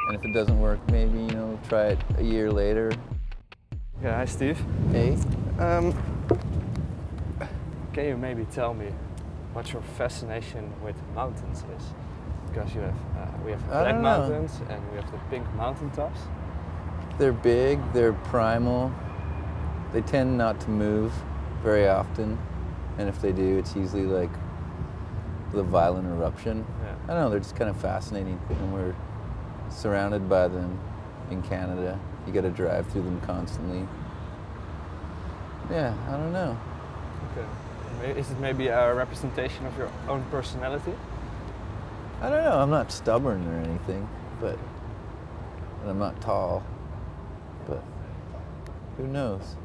And if it doesn't work, maybe, you know, try it a year later. Yeah, hi Steve. Hey. Can you maybe tell me what your fascination with mountains is? Because you have, we have the Black Mountains and we have the Pink Mountaintops. They're big, they're primal. They tend not to move very often. And if they do, it's usually like the violent eruption. Yeah. I don't know, they're just kind of fascinating. And we're surrounded by them in Canada. You gotta drive through them constantly. Yeah, I don't know. Okay. Is it maybe a representation of your own personality? I don't know, I'm not stubborn or anything, but and I'm not tall, but who knows?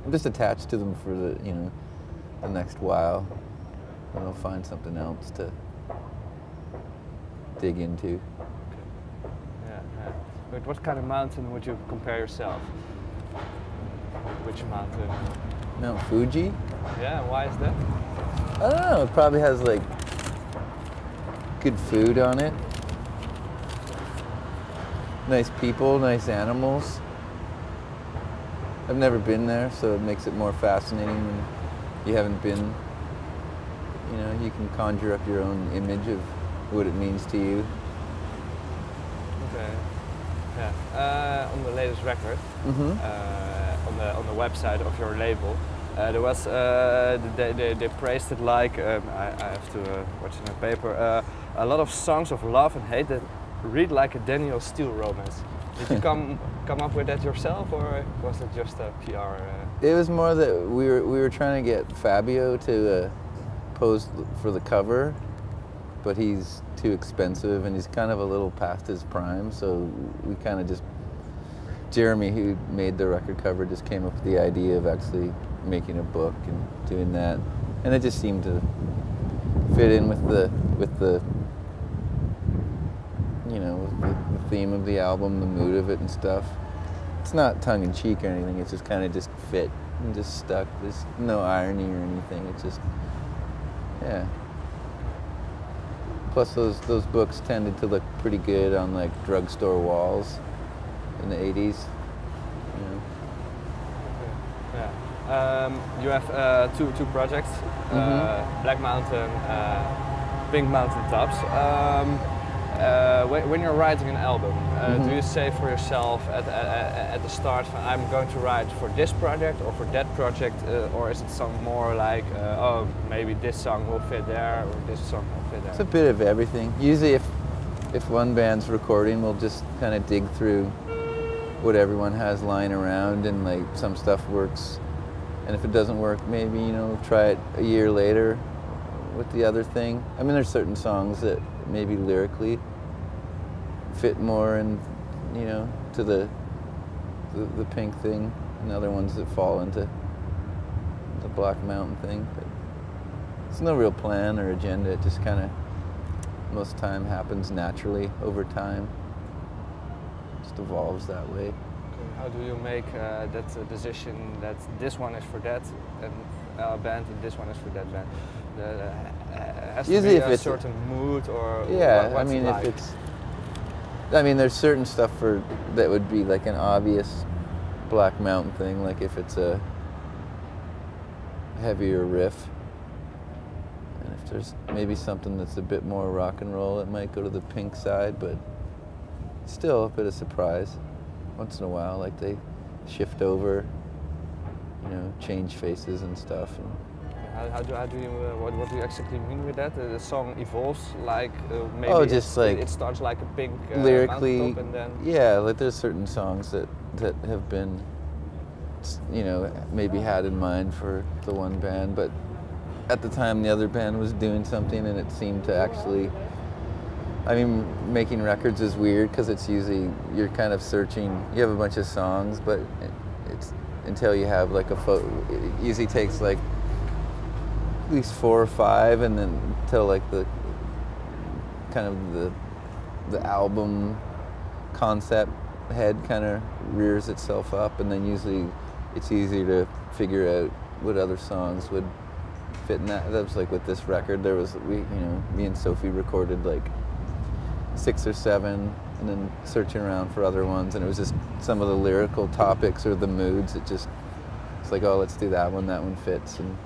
I'm just attached to them for the, you know, the next while, and I'll find something else to dig into. Okay. Yeah. But what kind of mountain would you compare yourself? Which mountain? Mount Fuji? Yeah, why is that? I don't know, it probably has like good food on it. Nice people, nice animals. I've never been there, so it makes it more fascinating when you haven't been. You know, you can conjure up your own image of what it means to you. Okay. Yeah. On the latest record, on the website of your label, there was they praised it like I have to watch in the paper. A lot of songs of love and hate that read like a Daniel Steele romance. Did you come up with that yourself, or was it just a PR? It was more that we were trying to get Fabio to pose for the cover, but he's too expensive and he's kind of a little past his prime. So we kind of just, Jeremy, who made the record cover, just came up with the idea of actually making a book and doing that, and it just seemed to fit in with the you know, with the theme of the album, the mood of it and stuff. It's not tongue-in-cheek or anything, it's just kind of just fit and just stuck. There's no irony or anything, it's just, yeah. Plus those books tended to look pretty good on like drugstore walls in the 80s. You know. Yeah. You have two projects, Black Mountain, Pink Mountaintops. When you're writing an album, do you say for yourself at the start, I'm going to write for this project or for that project, or is it some more like, oh, maybe this song will fit there or this song will fit there? It's a bit of everything. Usually if one band's recording, we'll just kind of dig through what everyone has lying around, and like some stuff works. And if it doesn't work, maybe, you know, try it a year later with the other thing. I mean, there's certain songs that maybe lyrically fit more and, you know, to the Pink thing, and other ones that fall into the Black Mountain thing. But it's no real plan or agenda. It just kind of, most time happens naturally over time. Just evolves that way. How do you make that decision that this one is for that and band and this one is for that band? Has Usually to be if a it's certain mood, or yeah, what's I mean, it like? if it's, I mean, there's certain stuff that would be like an obvious Black Mountain thing, like if it's a heavier riff, and if there's maybe something that's a bit more rock and roll, it might go to the Pink side, but still a bit of surprise. Once in a while, like they shift over, you know, change faces and stuff. And how do you what do you exactly mean with that? The song evolves like maybe just like it starts like a Pink lyrically, and then yeah, like there's certain songs that have been, you know, maybe had in mind for the one band, but at the time the other band was doing something, and it seemed to actually. I mean, making records is weird because it's usually, you're kind of searching, you have a bunch of songs, but it's until you have like a photo, it usually takes like at least 4 or 5, and then until like the kind of the album concept head kind of rears itself up, and then usually it's easier to figure out what other songs would fit in that. That was like with this record, there was, me and Sophie recorded like 6 or 7 and then searching around for other ones, and it was just some of the lyrical topics or the moods. It's like, oh, let's do that one fits. And